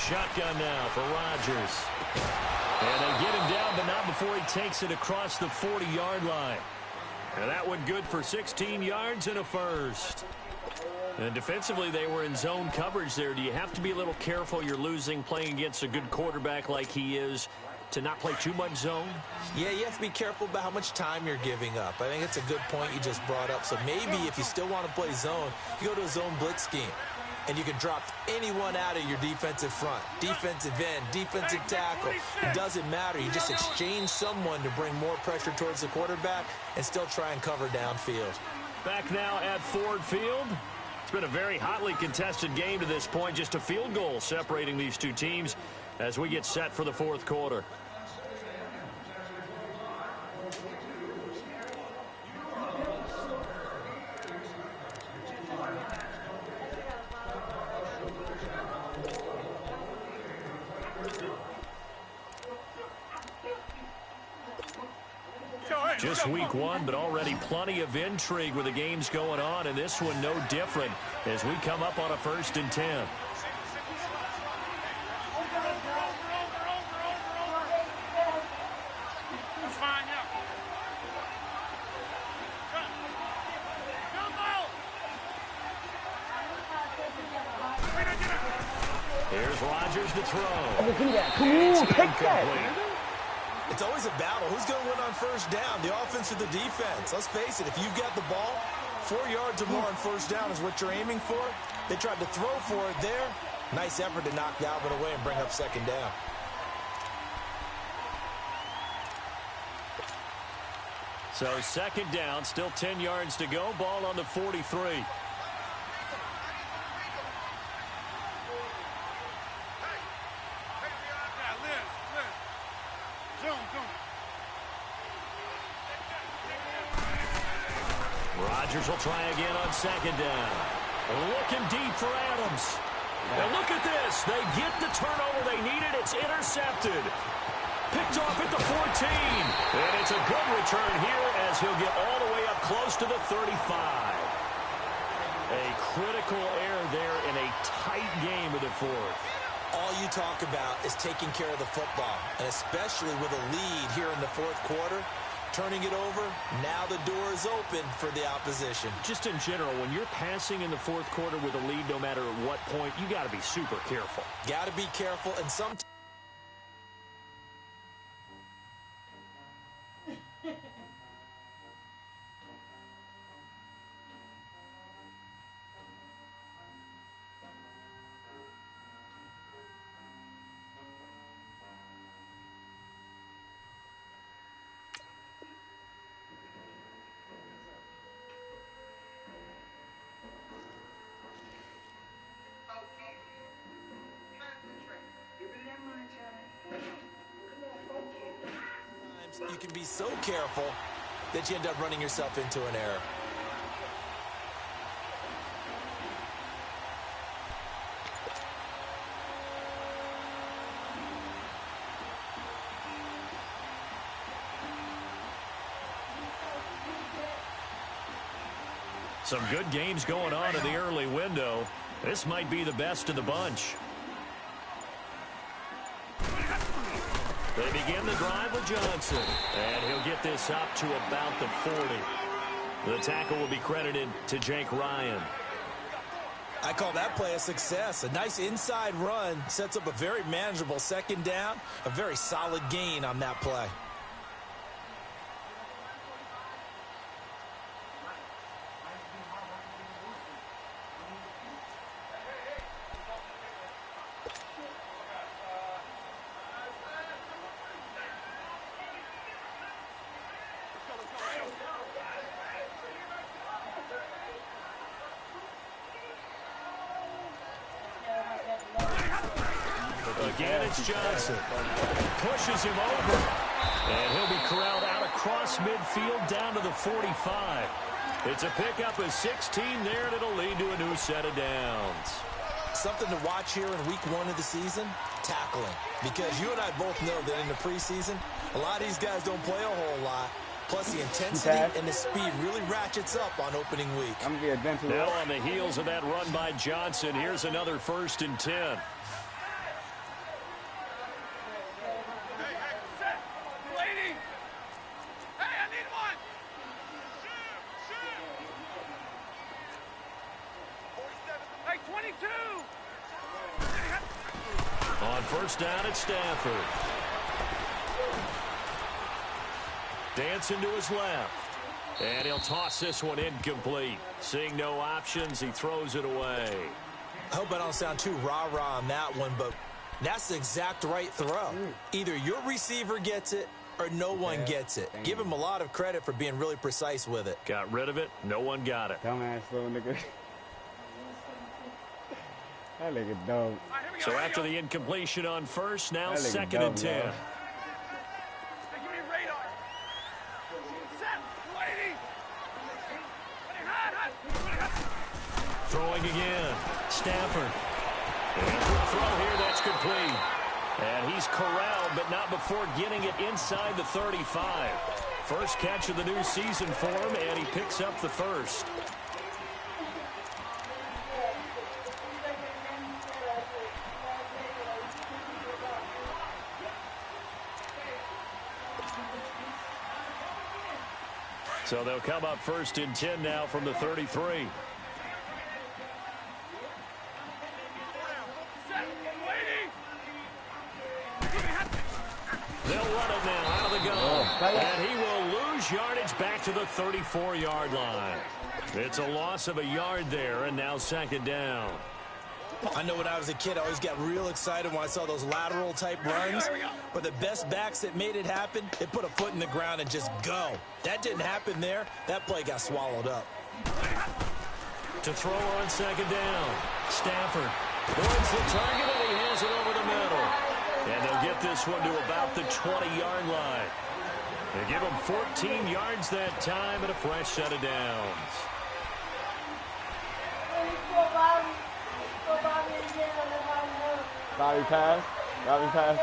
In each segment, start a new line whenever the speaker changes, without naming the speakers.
Shotgun now for Rodgers. And they get him down, but not before he takes it across the 40-yard line. And that one good for 16 yards and a first. And defensively, they were in zone coverage there. Do you have to be a little careful? You're losing playing against a good quarterback like he is to not play too much zone?
Yeah, you have to be careful about how much time you're giving up. I think it's a good point you just brought up. So maybe if you still want to play zone, you go to a zone blitz scheme. And you can drop anyone out of your defensive front, defensive end, defensive tackle. It doesn't matter. You just exchange someone to bring more pressure towards the quarterback and still try and cover downfield.
Back now at Ford Field. It's been a very hotly contested game to this point. Just a field goal separating these two teams as we get set for the fourth quarter. Just week one, but already plenty of intrigue with the games going on, and this one no different as we come up on a 1st and 10. Here's Rodgers to throw.
Come on, take that.
It's always a battle. Who's going to win on first down, the offense or the defense? Let's face it, if you've got the ball, 4 yards or more on first down is what you're aiming for. They tried to throw for it there. Nice effort to knock Dalvin away and bring up 2nd down.
So 2nd down, still 10 yards to go. Ball on the 43. Rodgers will try again on 2nd down. Looking deep for Adams. And look at this. They get the turnover they needed. It's intercepted. Picked off at the 14. And it's a good return here as he'll get all the way up close to the 35. A critical error there in a tight game of the 4th.
All you talk about is taking care of the football, and especially with a lead here in the 4th quarter. Turning it over, now the door is open for the opposition.
Just in general, when you're passing in the 4th quarter with a lead, no matter at what point, you got to be super careful.
Got to be careful, and sometimes. You can be so careful that you end up running yourself into an error.
Some good games going on in the early window. This might be the best of the bunch. They begin the drive with Johnson, and he'll get this up to about the 40. The tackle will be credited to Jake Ryan.
I call that play a success. A nice inside run sets up a very manageable 2nd down, a very solid gain on that play.
Again, it's Johnson. Pushes him over. And he'll be corralled out across midfield down to the 45. It's a pickup of 16 there, and it'll lead to a new set of downs.
Something to watch here in week 1 of the season, tackling. Because you and I both know that in the preseason, a lot of these guys don't play a whole lot. Plus, the intensity and the speed really ratchets up on opening week.
Now on the heels of that run by Johnson, here's another 1st and 10. On first down, it's Stafford. Dancing to his left. And he'll toss this one incomplete. Seeing no options, he throws it away.
I hope I don't sound too rah-rah on that one, but that's the exact right throw. Either your receiver gets it or no one gets it. Give him a lot of credit for being really precise with it.
Got rid of it. No one got it.
Dumbass little nigga. That nigga dumb.
So after the incompletion on first, now
That nigga
second
dumb,
and 10.
man.
Throwing again. Stafford. And for a throw here, that's complete. And he's corralled, but not before getting it inside the 35. First catch of the new season for him, and he picks up the first. So they'll come up first and 10 now from the 33. They'll run it now out of the gun. And he will lose yardage back to the 34-yard line. It's a loss of a yard there, and now second down.
I know when I was a kid, I always got real excited when I saw those lateral-type runs. But the best backs that made it happen, they put a foot in the ground and just go. That didn't happen there. That play got swallowed up.
To throw on second down. Stafford points the target, and he has it over the middle. And they'll get this one to about the 20-yard line. They give him 14 yards that time and a fresh set of downs.
Bobby pass. Bobby pass.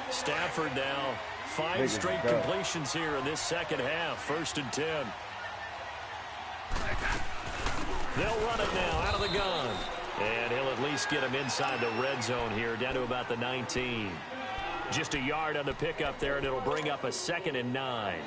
Stafford now 5 straight completions here in this second half. First and 10. They'll run it now out of the gun. And he'll at least get him inside the red zone here, down to about the 19. Just a yard on the pickup there, and it'll bring up a second and 9.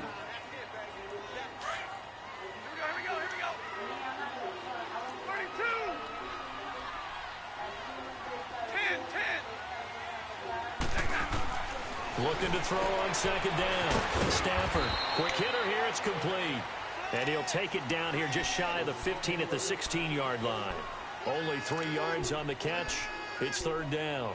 Looking to throw on second down. Stafford, quick hitter here, it's complete. And he'll take it down here just shy of the 15 at the 16-yard line. Only 3 yards on the catch. It's third down.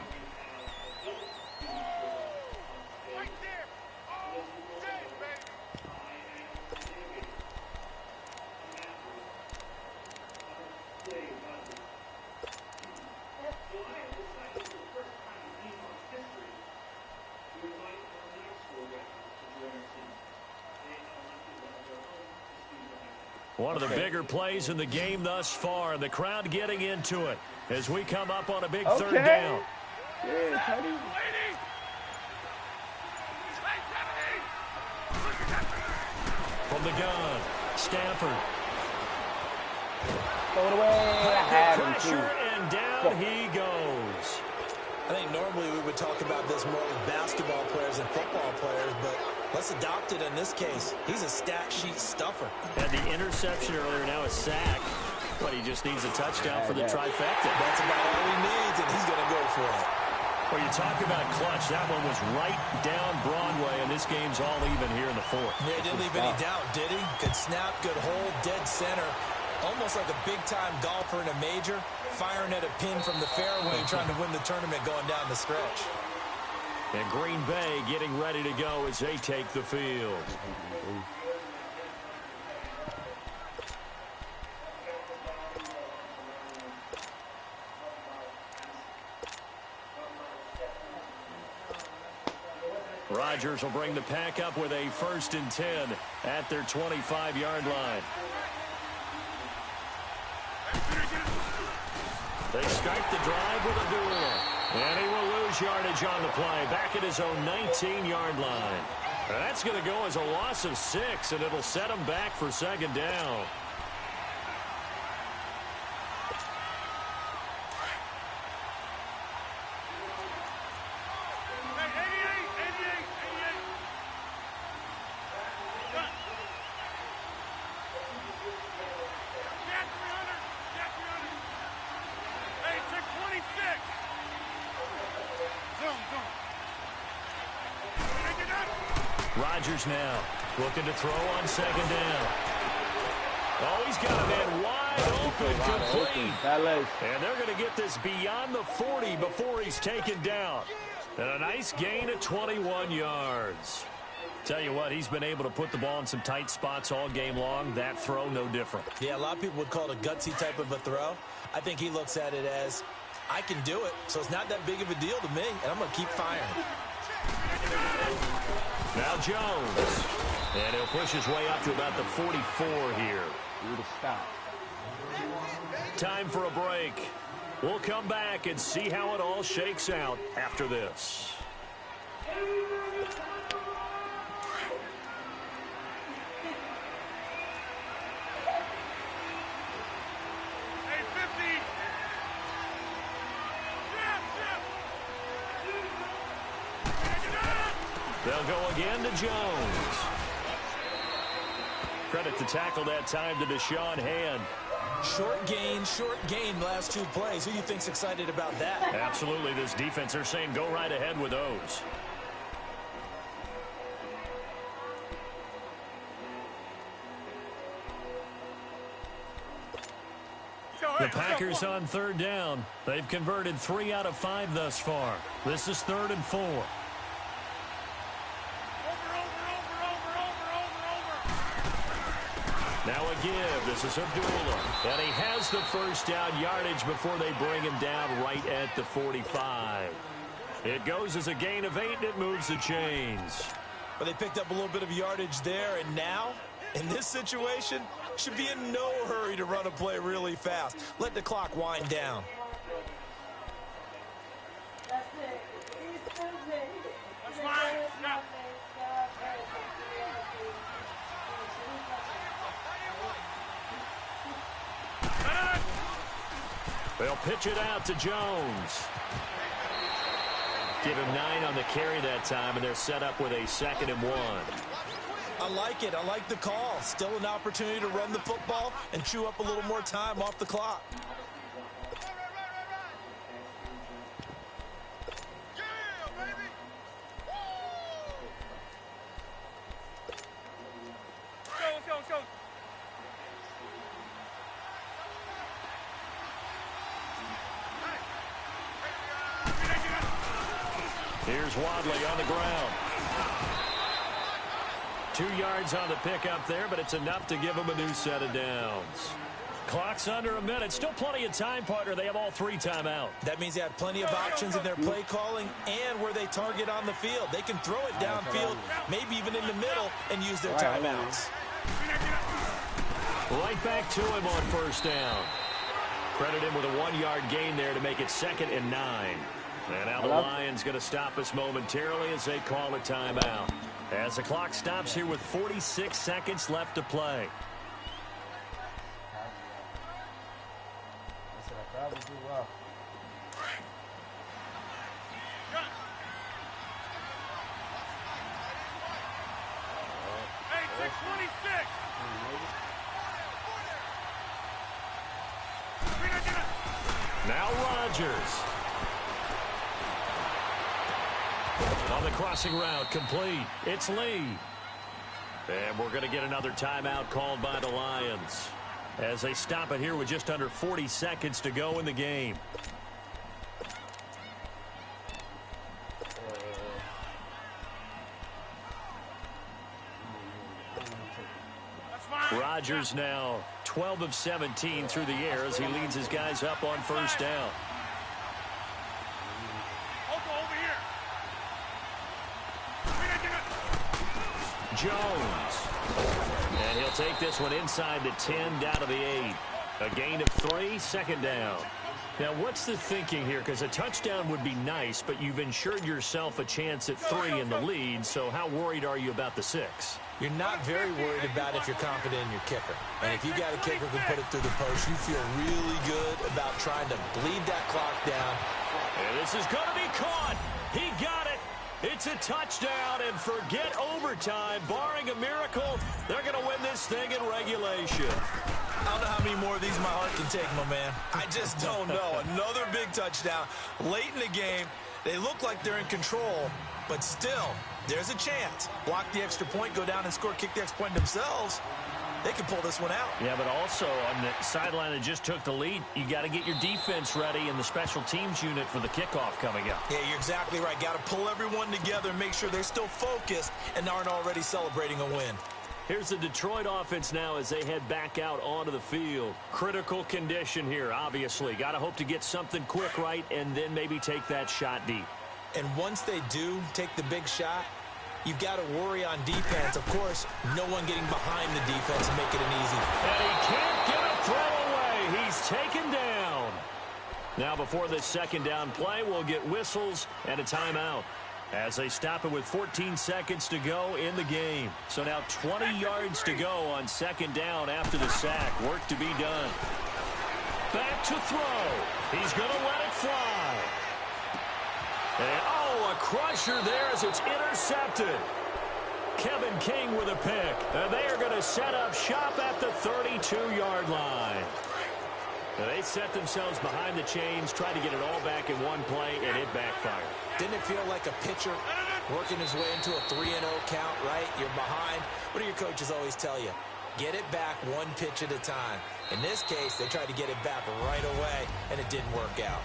One of the bigger plays in the game thus far, and the crowd getting into it as we come up on a big third down.
Yeah, Teddy.
From the gun, Stafford.
Throw it away. I had him
Pressure,
too.
and down he goes.
I think normally we would talk about this more with basketball players and football players, but let's adopt it in this case. He's a stat sheet stuffer.
Had the interception earlier, now a sack. But he just needs a touchdown for the trifecta.
That's about all he needs, and he's going to go for it.
Well, you talk about clutch. That one was right down Broadway, and this game's all even here in the fourth.
Yeah, he didn't leave any doubt, did he? Good snap, good hold, dead center. Almost like a big-time golfer in a major, firing at a pin from the fairway, trying to win the tournament going down the stretch.
And Green Bay getting ready to go as they take the field. Rodgers will bring the pack up with a first and 10 at their 25-yard line. They start the drive with a duel. And he will lose yardage on the play, back at his own 19-yard line. That's going to go as a loss of 6, and it'll set him back for second down. Rodgers now looking to throw on second down. Oh, he's got a man wide open, complete. And they're going to get this beyond the 40 before he's taken down. And a nice gain of 21 yards. Tell you what, he's been able to put the ball in some tight spots all game long. That throw, no different.
Yeah, a lot of people would call it a gutsy type of a throw. I think he looks at it as, I can do it, so it's not that big of a deal to me, and I'm going to keep firing.
Now Jones. And he'll push his way up to about the 44 here. Time for a break. We'll come back and see how it all shakes out after this. They'll go again to Jones. Credit the tackle that time to Deshaun Hand.
Short gain last two plays. Who do you think's excited about that?
Absolutely. This defense, they're saying go right ahead with those. The Packers on third down. They've converted 3 out of 5 thus far. This is 3rd and 4. Now a give. This is Abdullah. And he has the first down yardage before they bring him down right at the 45. It goes as a gain of 8, and it moves the chains.
But they picked up a little bit of yardage there, and now, in this situation, should be in no hurry to run a play really fast. Let the clock wind down.
They'll pitch it out to Jones. Give him 9 on the carry that time, and they're set up with a 2nd and 1.
I like it. I like the call. Still an opportunity to run the football and chew up a little more time off the clock.
Here's Wadley on the ground. 2 yards on the pickup there, but it's enough to give them a new set of downs. Clock's under a minute. Still plenty of time, partner. They have all 3 timeouts.
That means they have plenty of options in their play calling and where they target on the field. They can throw it downfield, maybe even in the middle, and use their timeouts.
Right back to him on first down. Credit him with a 1-yard gain there to make it 2nd and 9. And now the Lions going to stop us momentarily as they call a timeout. As the clock stops here with 46 seconds left to play. Now Rodgers. On the crossing route, complete. It's Lee. And we're going to get another timeout called by the Lions as they stop it here with just under 40 seconds to go in the game. Rodgers now 12 of 17 through the air as he leads his guys up on first down. Jones. And he'll take this one inside the 10, down to the 8. A gain of 3, 2nd down. Now, what's the thinking here? Because a touchdown would be nice, but you've ensured yourself a chance at 3 in the lead, so how worried are you about the 6?
You're not very worried about if you're confident in your kicker. And if you got a kicker who can put it through the post, you feel really good about trying to bleed that clock down.
And this is going to be caught. He got it. It's a touchdown, and forget overtime. Barring a miracle, they're going to win this thing in regulation.
I don't know how many more of these my heart can take, my man. I just don't know. Another big touchdown late in the game. They look like they're in control, but still, There's a chance. Block the extra point, go down and score, kick the extra point themselves. They can pull this one out.
Yeah, but also on the sideline that just took the lead, you got to get your defense ready and the special teams unit for the kickoff coming up.
Yeah, you're exactly right. Got to pull everyone together and make sure they're still focused and aren't already celebrating a win.
Here's the Detroit offense now as they head back out onto the field. Critical condition here, obviously. Got to hope to get something quick right and then maybe take that shot deep.
And once they do take the big shot, you've got to worry on defense. Of course, no one getting behind the defense and making it easy.
And he can't get a throw away. He's taken down. Now before this second down play, we'll get whistles and a timeout as they stop it with 14 seconds to go in the game. So now 20 yards to go on second down after the sack. Work to be done. Back to throw. He's going to let it fly. And, oh, a crusher there as it's intercepted. Kevin King with a pick. And they are going to set up shop at the 32-yard line. And they set themselves behind the chains, tried to get it all back in one play, and it backfired.
Didn't it feel like a pitcher working his way into a 3-0 count, right? You're behind. What do your coaches always tell you? Get it back one pitch at a time. In this case, they tried to get it back right away, and it didn't work out.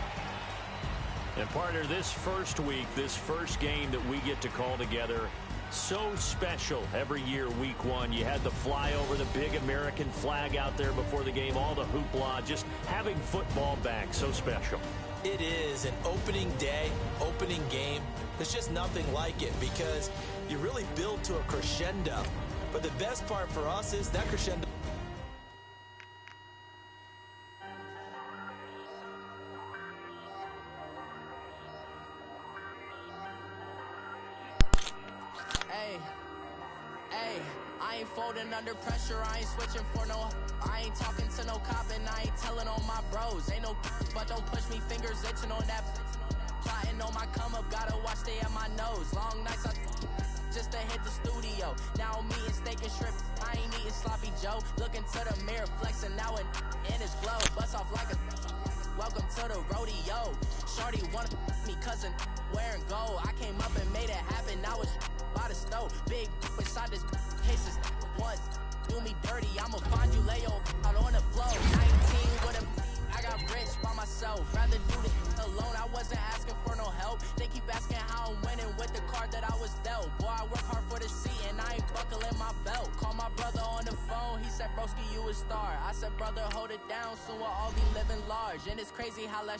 And partner, this first week, this first game that we get to call together, so special every year, week one. You had the flyover, the big American flag out there before the game, all the hoopla, just having football back, so special.
It is an opening day, opening game. There's just nothing like it because you really build to a crescendo. But the best part for us is that crescendo.
Hey, I ain't folding under pressure, I ain't switching for no. I ain't talking to no cop and I ain't telling on my bros. Ain't no but don't push me, fingers itching on that. Plotting on my come up, gotta watch stay at my nose. Long nights just to hit the studio. Now I'm eating steak and shrimp, I ain't eating sloppy Joe. Looking to the mirror, flexing now and in his glow. Bust off like a welcome to the rodeo. Shorty wanna me cousin wearing gold. I came up and made it happen, now it's by the stove. Big inside this cases one do me dirty, I'ma find you lay out on the floor. 19 with a I got rich by myself, rather do this alone. I wasn't asking for no help, they keep asking how I'm winning with the card that I was dealt. Boy, I work hard for the seat and I ain't buckling my belt. Call my brother on the phone, he said broski you a star. I said brother hold it down, soon we'll all be living large. And it's crazy how that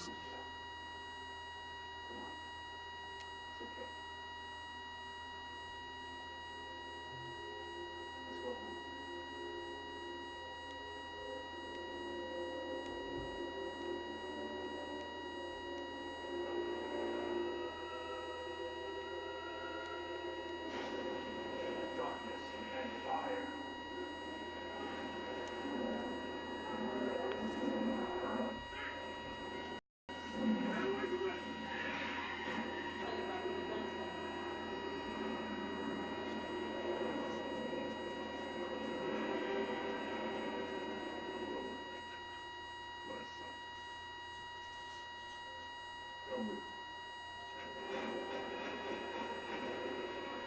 Come with